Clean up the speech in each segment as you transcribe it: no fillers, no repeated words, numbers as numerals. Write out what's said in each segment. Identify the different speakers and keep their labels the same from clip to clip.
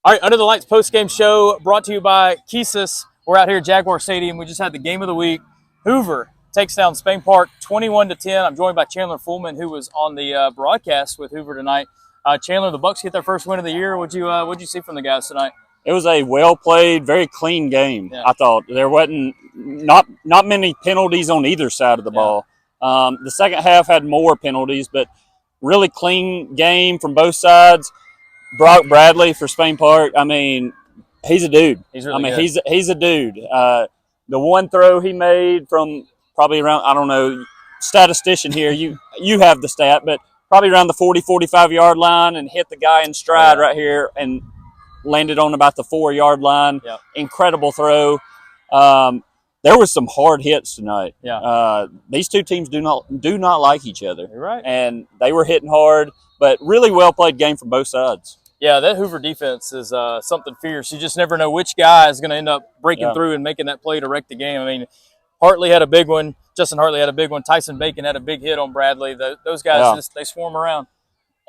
Speaker 1: All right, Under the Lights postgame show brought to you by KEYSYS. We're out here at Jaguar Stadium. We just had the game of the week. Hoover takes down Spain Park 21-10. I'm joined by Chandler Fullman, who was on the broadcast with Hoover tonight. Chandler, the Bucks get their first win of the year. What'd you see from the guys tonight?
Speaker 2: It was a well-played, very clean game. Yeah. I thought there wasn't not many penalties on either side of the ball. The second half had more penalties, but really clean game from both sides. Brock Bradley for Spain Park. I mean, he's a dude.
Speaker 1: He's really good.
Speaker 2: He's a dude. The one throw he made from probably around, I don't know, statistician here, you have the stat, but probably around the 40, 45-yard line and hit the guy in stride right here and landed on about the 4-yard line.
Speaker 1: Yep.
Speaker 2: Incredible throw. There was some hard hits tonight.
Speaker 1: Yeah.
Speaker 2: These two teams do not like each other.
Speaker 1: You're right.
Speaker 2: And they were hitting hard, but really well-played game from both sides.
Speaker 1: Yeah, that Hoover defense is something fierce. You just never know which guy is going to end up breaking through and making that play to wreck the game. I mean, Hartley had a big one. Justin Hartley had a big one. Tyson Bacon had a big hit on Bradley. Those guys, they swarm around.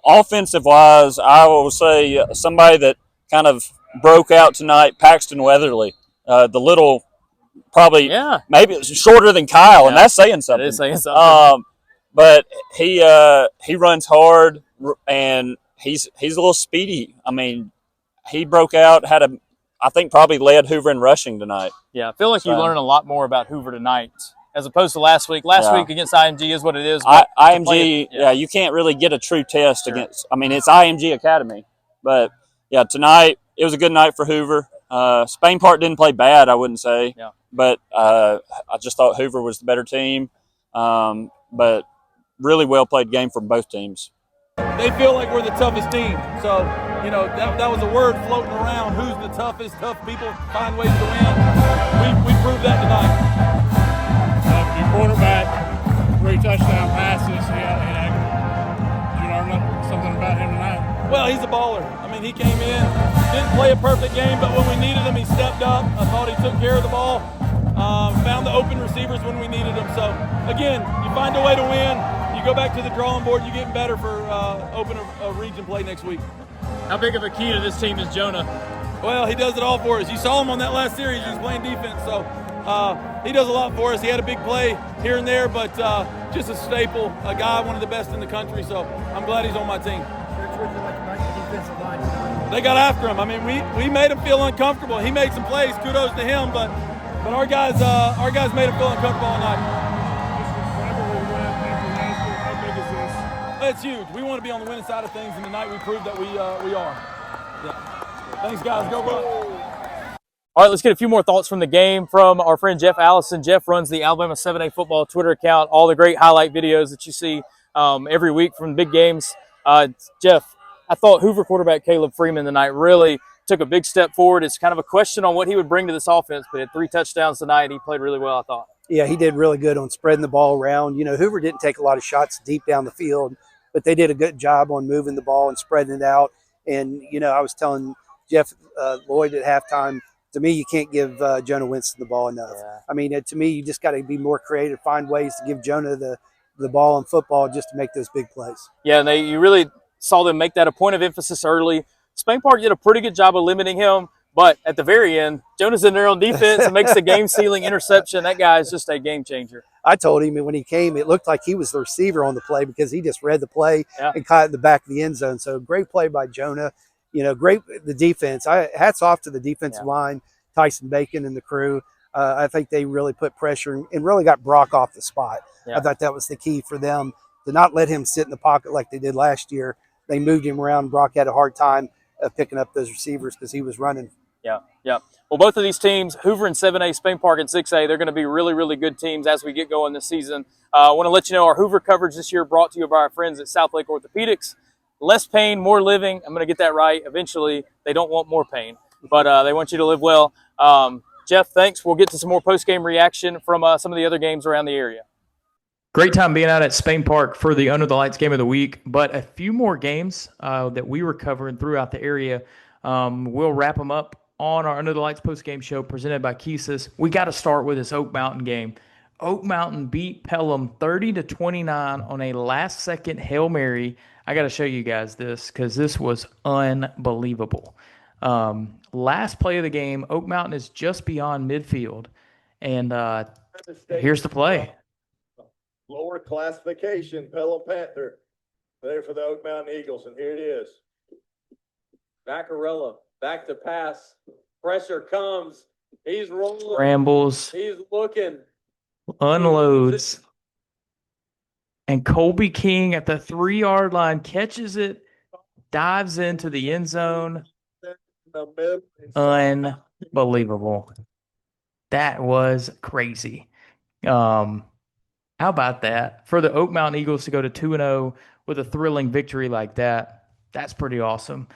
Speaker 2: Offensive-wise, I will say somebody that kind of broke out tonight, Paxton Weatherly. The little, probably maybe shorter than Kyle, and that's saying something.
Speaker 1: It is saying something.
Speaker 2: But he runs hard, and he's a little speedy. I mean, he broke out, I think probably led Hoover in rushing tonight.
Speaker 1: Yeah, I feel like you learn a lot more about Hoover tonight as opposed to last week. Last week against IMG is what it is.
Speaker 2: IMG, you can't really get a true test against. I mean, it's IMG Academy. But, yeah, tonight it was a good night for Hoover. Spain Park didn't play bad, I wouldn't say.
Speaker 1: Yeah.
Speaker 2: But I just thought Hoover was the better team. But really well-played game from both teams.
Speaker 3: They feel like we're the toughest team. So, you know, that was a word floating around. Who's the toughest? Tough people find ways to win. We proved that tonight.
Speaker 4: Your quarterback, 3 touchdown passes. Did you learn something about him tonight?
Speaker 3: Well, he's a baller. I mean, he came in, didn't play a perfect game, but when we needed him, he stepped up. I thought he took care of the ball, found the open receivers when we needed them. So, again, you find a way to win. You go back to the drawing board, you get better for open a region play next week.
Speaker 1: How big of a key to this team is Jonah?
Speaker 3: Well, he does it all for us. You saw him on that last series. He was playing defense, so he does a lot for us. He had a big play here and there, but just a staple, a guy, one of the best in the country, so I'm glad he's on my team. They got after him. I mean, we made him feel uncomfortable. He made some plays. Kudos to him, but our guys made him feel uncomfortable all night. It's huge. We want to be on the winning side of things, and tonight we proved that we are. Yeah. Thanks, guys. Go Bucks.
Speaker 1: All right, let's get a few more thoughts from the game from our friend Jeff Allison. Jeff runs the Alabama 7A football Twitter account, all the great highlight videos that you see every week from big games. Jeff, I thought Hoover quarterback Caleb Freeman tonight really took a big step forward. It's kind of a question on what he would bring to this offense, but he had 3 touchdowns tonight. He played really well, I thought.
Speaker 5: Yeah, he did really good on spreading the ball around. You know, Hoover didn't take a lot of shots deep down the field, but they did a good job on moving the ball and spreading it out. And, you know, I was telling Jeff Lloyd at halftime, to me, you can't give Jonah Winston the ball enough.
Speaker 1: Yeah.
Speaker 5: I mean, to me, you just got to be more creative, find ways to give Jonah the ball in football just to make those big plays.
Speaker 1: Yeah, and you really saw them make that a point of emphasis early. Spain Park did a pretty good job of limiting him, but at the very end, Jonah's in there on defense and makes the game-sealing interception. That guy is just a game changer.
Speaker 5: I told him when he came, it looked like he was the receiver on the play because he just read the play and caught it in the back of the end zone. So great play by Jonah. You know, great the defense. Hats off to the defensive line, Tyson Bacon and the crew. I think they really put pressure and really got Brock off the spot. I thought that was the key for them, to not let him sit in the pocket like they did last year. They moved him around. Brock had a hard time picking up those receivers because he was running.
Speaker 1: Yeah. Well, both of these teams, Hoover in 7A, Spain Park in 6A, they're going to be really, really good teams as we get going this season. I want to let you know our Hoover coverage this year brought to you by our friends at South Lake Orthopedics. Less pain, more living. I'm going to get that right. Eventually, they don't want more pain, but they want you to live well. Jeff, thanks. We'll get to some more post-game reaction from some of the other games around the area.
Speaker 6: Great time being out at Spain Park for the Under the Lights game of the week, but a few more games that we were covering throughout the area. We'll wrap them up on our Under the Lights post-game show presented by KEYSYS. We got to start with this Oak Mountain game. Oak Mountain beat Pelham 30-29 on a last-second Hail Mary. I got to show you guys this because this was unbelievable. Last play of the game, Oak Mountain is just beyond midfield. And here's the play.
Speaker 7: Lower classification, Pelham Panther. There for the Oak Mountain Eagles, and here it is.
Speaker 8: Vaccarella, back to pass. Pressure comes. He's rolling.
Speaker 6: Rambles.
Speaker 8: He's looking.
Speaker 6: Unloads. And Colby King at the 3-yard line catches it, dives into the end zone. Unbelievable. That was crazy. How about that? For the Oak Mountain Eagles to go to 2-0 with a thrilling victory like that, that's pretty awesome.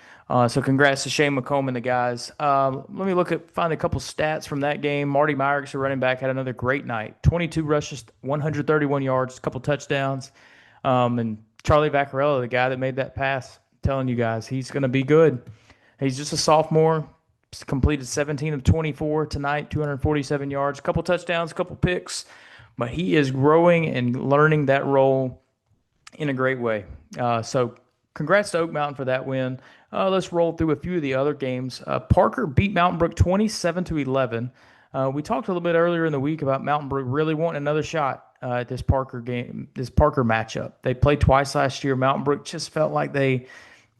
Speaker 6: So congrats to Shane McComb and the guys. Let me find a couple stats from that game. Marty Myrick's, the running back, had another great night. 22 rushes, 131 yards, a couple touchdowns. And Charlie Vaccarella, the guy that made that pass, I'm telling you guys, he's going to be good. He's just a sophomore. Completed 17 of 24 tonight, 247 yards, a couple touchdowns, a couple picks. But he is growing and learning that role in a great way. So congrats to Oak Mountain for that win. Let's roll through a few of the other games. Parker beat Mountain Brook 27-11. We talked a little bit earlier in the week about Mountain Brook really wanting another shot at this Parker game, this Parker matchup. They played twice last year. Mountain Brook just felt like they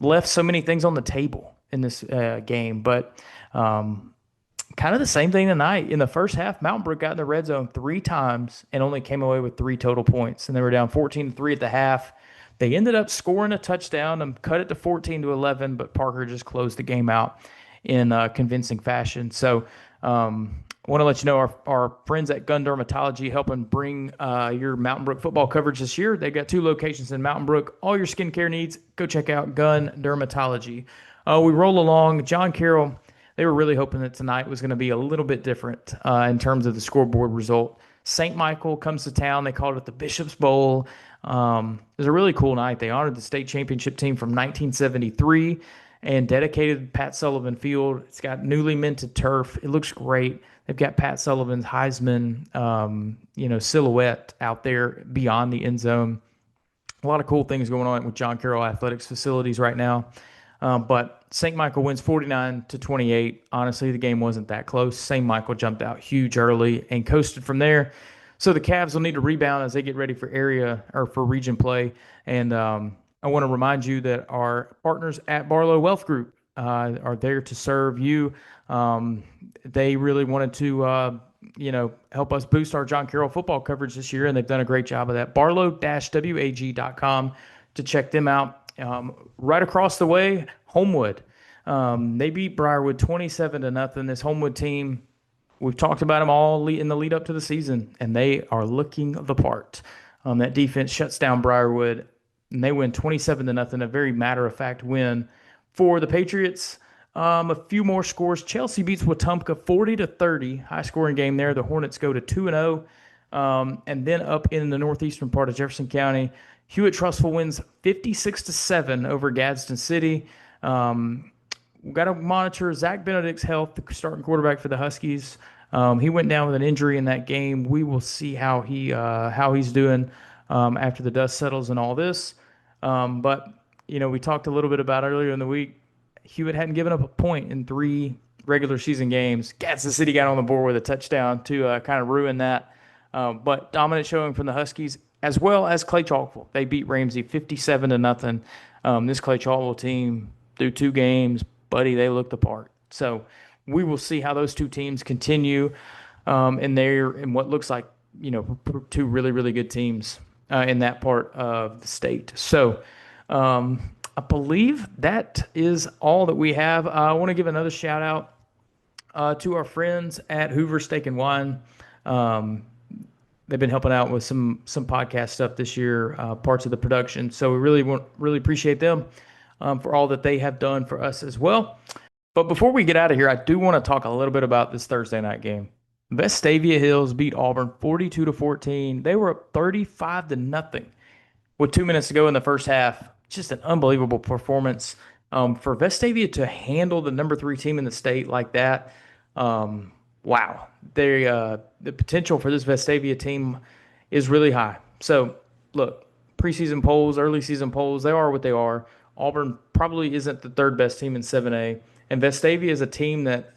Speaker 6: left so many things on the table in this game. But kind of the same thing tonight. In the first half, Mountain Brook got in the red zone 3 times and only came away with 3 total points. And they were down 14-3 at the half. They ended up scoring a touchdown and cut it to 14-11, but Parker just closed the game out in convincing fashion. So I want to let you know our friends at Gun Dermatology helping bring your Mountain Brook football coverage this year. They've got 2 locations in Mountain Brook. All your skincare needs, go check out Gun Dermatology. We roll along. John Carroll, they were really hoping that tonight was going to be a little bit different in terms of the scoreboard result. St. Michael comes to town. They called it the Bishop's Bowl. It was a really cool night. They honored the state championship team from 1973 and dedicated Pat Sullivan Field. It's got newly minted turf. It looks great. They've got Pat Sullivan's Heisman, silhouette out there beyond the end zone. A lot of cool things going on with John Carroll Athletics facilities right now. But St. Michael wins 49-28. Honestly, the game wasn't that close. St. Michael jumped out huge early and coasted from there. So the Cavs will need to rebound as they get ready for region play. And I want to remind you that our partners at Barlow Wealth Group are there to serve you. They really wanted to, help us boost our John Carroll football coverage this year, and they've done a great job of that. Barlow-wag.com to check them out. Right across the way, Homewood. They beat Briarwood 27-0. This Homewood team, we've talked about them all in the lead up to the season, and they are looking the part. That defense shuts down Briarwood, and they win 27-0, a very matter-of-fact win for the Patriots. A few more scores. Chelsea beats Wetumpka 40-30. High-scoring game there. The Hornets go to 2-0. And then up in the northeastern part of Jefferson County, Hewitt-Trussville wins 56-7 over Gadsden City. We've got to monitor Zach Benedict's health, the starting quarterback for the Huskies. He went down with an injury in that game. We will see how he's doing after the dust settles and all this. But we talked a little bit about earlier in the week. Hewitt hadn't given up a point in 3 regular season games. Gadsden City got on the board with a touchdown to kind of ruin that. But dominant showing from the Huskies, as well as Clay Chalkville. They beat Ramsey 57-0. This Clay Chalkville team, through 2 games, buddy, they look the part. So we will see how those 2 teams continue in what looks like 2 really, really good teams in that part of the state. So I believe that is all that we have. I want to give another shout out to our friends at Hoover Steak and Wine. They've been helping out with some podcast stuff this year, parts of the production. So we really appreciate them for all that they have done for us as well. But before we get out of here, I do want to talk a little bit about this Thursday night game. Vestavia Hills beat Auburn 42-14. They were up 35-0 with 2 minutes to go in the first half. Just an unbelievable performance for Vestavia to handle the number 3 team in the state like that. Wow. The potential for this Vestavia team is really high. So, look, preseason polls, early season polls, they are what they are. Auburn probably isn't the 3rd best team in 7A. And Vestavia is a team that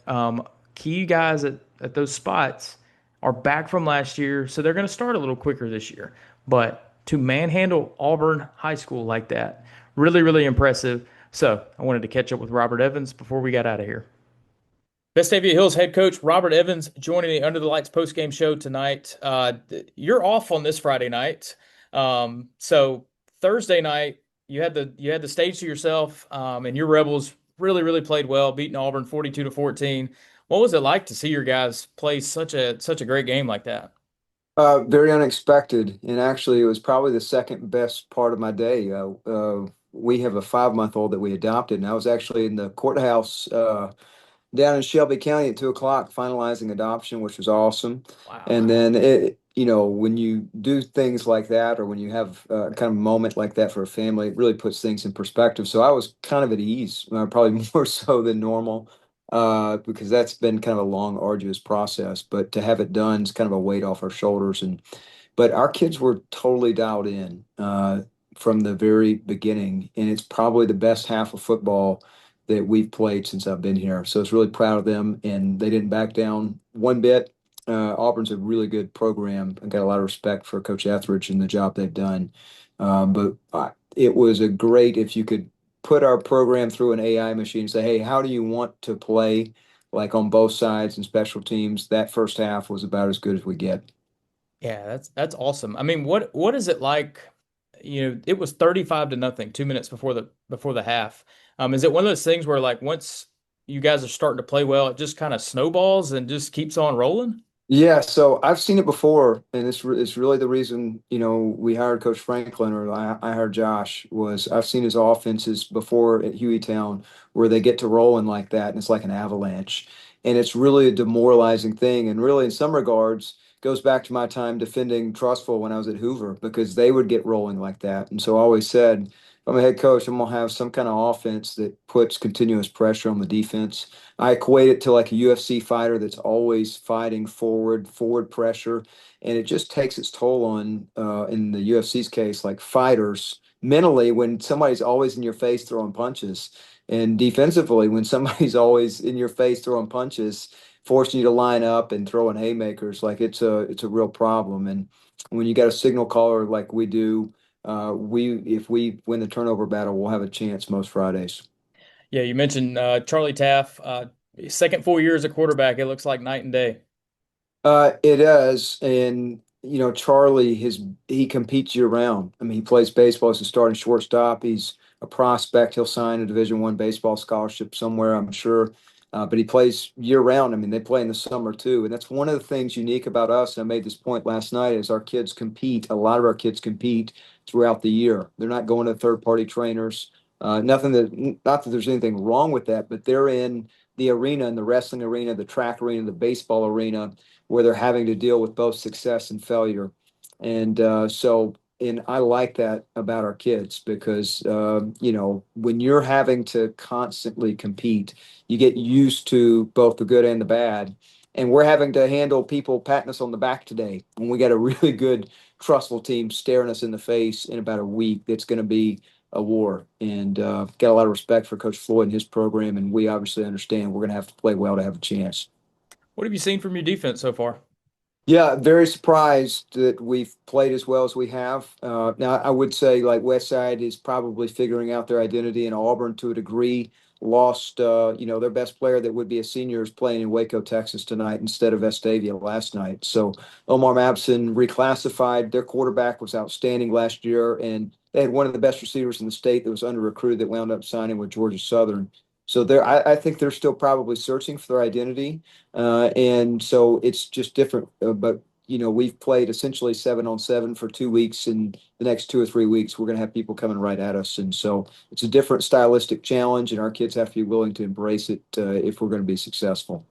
Speaker 6: key guys at those spots are back from last year, so they're going to start a little quicker this year. But to manhandle Auburn High School like that, really, really impressive. So I wanted to catch up with Robert Evans before we got out of here. Vestavia Hills head coach Robert Evans joining the Under the Lights postgame show tonight. You're off on this Friday night, so Thursday night you had the stage to yourself, and your Rebels really, really played well, beating Auburn 42-14. What was it like to see your guys play such a great game like that?
Speaker 9: Very unexpected, and actually, it was probably the second best part of my day. We have a 5-month-old that we adopted, and I was actually in the courthouse down in Shelby County at 2 o'clock finalizing adoption, which was awesome.
Speaker 6: Wow.
Speaker 9: And then when you do things like that, or when you have kind of a moment like that for a family, it really puts things in perspective. So I was kind of at ease, probably more so than normal, because that's been kind of a long, arduous process. But to have it done is kind of a weight off our shoulders. But our kids were totally dialed in from the very beginning, and it's probably the best half of football that we've played since I've been here. So it's really proud of them, and they didn't back down one bit. Auburn's a really good program. I got a lot of respect for Coach Etheridge and the job they've done. But it was a great, if you could put our program through an AI machine and say, hey, how do you want to play, like on both sides and special teams? That first half was about as good as we get.
Speaker 6: Yeah, that's awesome. I mean, what is it like? It was 35-0, 2 minutes before the half. Is it one of those things where, like, once you guys are starting to play well, it just kind of snowballs and just keeps on rolling?
Speaker 9: Yeah, so I've seen it before, and it's really the reason, we hired Coach Franklin, or I hired Josh, was I've seen his offenses before at Hueytown where they get to rolling like that, and it's like an avalanche. And it's really a demoralizing thing. And really, in some regards, goes back to my time defending Trustful when I was at Hoover, because they would get rolling like that. And so I always said, if I'm a head coach, I'm going to have some kind of offense that puts continuous pressure on the defense. I equate it to like a UFC fighter that's always fighting forward pressure, and it just takes its toll on, in the UFC's case, like fighters mentally, when somebody's always in your face throwing punches, and defensively when somebody's always in your face throwing punches, forcing you to line up and throwing haymakers. Like it's a real problem. And when you got a signal caller like we do, if we win the turnover battle, we'll have a chance most Fridays.
Speaker 6: Yeah, you mentioned Charlie Taff, second full year as a quarterback. It looks like night and day.
Speaker 9: It is, and Charlie, he competes year round. I mean, he plays baseball as a starting shortstop. He's a prospect. He'll sign a Division I baseball scholarship somewhere, I'm sure. But he plays year round. I mean, they play in the summer too, and that's one of the things unique about us. And I made this point last night: is our kids compete. A lot of our kids compete throughout the year. They're not going to third-party trainers. Not that there's anything wrong with that, but they're in the arena, in the wrestling arena, the track arena, the baseball arena, where they're having to deal with both success and failure. And and I like that about our kids, because, when you're having to constantly compete, you get used to both the good and the bad. And we're having to handle people patting us on the back today when we got a really good, trustful team staring us in the face in about a week. That's going to be a war. And got a lot of respect for Coach Floyd and his program. And we obviously understand we're going to have to play well to have a chance.
Speaker 6: What have you seen from your defense so far?
Speaker 9: Yeah, very surprised that we've played as well as we have. Now, I would say like Westside is probably figuring out their identity, and Auburn to a degree lost, their best player that would be a senior is playing in Waco, Texas tonight instead of Vestavia last night. So Omar Mabson reclassified. Their quarterback was outstanding last year, and they had one of the best receivers in the state that was under recruited that wound up signing with Georgia Southern. So I think they're still probably searching for their identity. And so it's just different. But, we've played essentially 7-on-7 for 2 weeks. And the next 2 or 3 weeks, we're going to have people coming right at us. And so it's a different stylistic challenge, and our kids have to be willing to embrace it if we're going to be successful.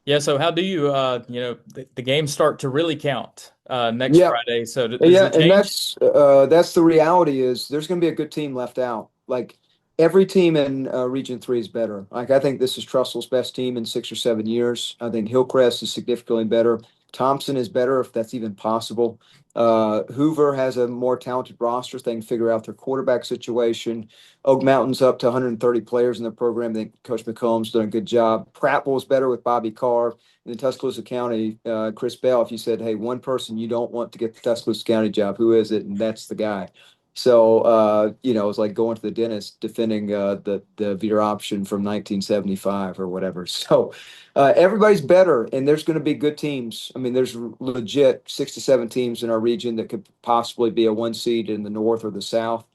Speaker 6: Yeah, so how do you, the games start to really count next Friday? So does it
Speaker 9: and
Speaker 6: change?
Speaker 9: that's the reality is there's going to be a good team left out. Like every team in Region 3 is better. Like I think this is Trussell's best team in 6 or 7 years. I think Hillcrest is significantly better. Thompson is better if that's even possible. Hoover has a more talented roster, so they can figure out their quarterback situation. Oak Mountain's up to 130 players in their program. I think Coach McComb's done a good job. Prattville's better with Bobby Carr. In Tuscaloosa County, Chris Bell, if you said, hey, one person you don't want to get the Tuscaloosa County job, who is it? And that's the guy. So, it's like going to the dentist defending the Veer option from 1975 or whatever. So everybody's better, and there's going to be good teams. I mean, there's legit 6 to 7 teams in our region that could possibly be a 1 seed in the north or the south.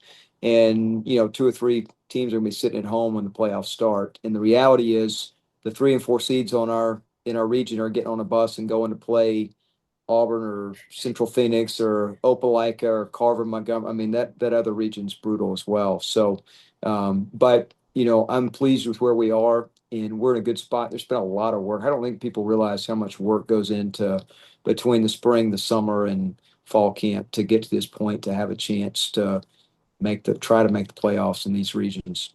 Speaker 9: And, 2 or 3 teams are going to be sitting at home when the playoffs start. And the reality is the 3 and 4 seeds in our region are getting on a bus and going to play Auburn or Central Phoenix or Opelika or Carver, Montgomery. I mean, that other region's brutal as well. So, but, I'm pleased with where we are, and we're in a good spot. There's been a lot of work. I don't think people realize how much work goes into between the spring, the summer, and fall camp to get to this point, to have a chance to try to make the playoffs in these regions.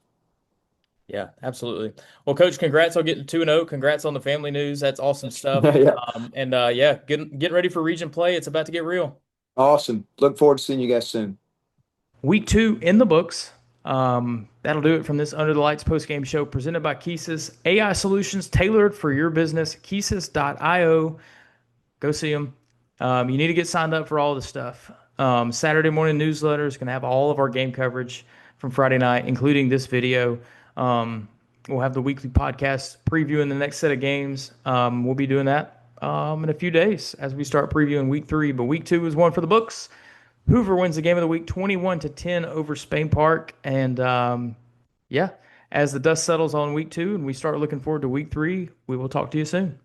Speaker 6: Yeah, absolutely. Well, Coach, congrats on getting 2-0. Congrats on the family news. That's awesome stuff.
Speaker 9: Yeah.
Speaker 6: Getting ready for region play. It's about to get real.
Speaker 9: Awesome. Look forward to seeing you guys soon.
Speaker 6: Week 2 in the books. That'll do it from this Under the Lights postgame show presented by KEYSYS. AI solutions tailored for your business. KEYSYS.io. Go see them. You need to get signed up for all the stuff. Saturday morning newsletter is going to have all of our game coverage from Friday night, including this video. We'll have the weekly podcast previewing the next set of games. We'll be doing that in a few days as we start previewing week 3. But week 2 is one for the books. Hoover wins the game of the week 21-10 over Spain Park. And as the dust settles on week 2 and we start looking forward to week 3, we will talk to you soon.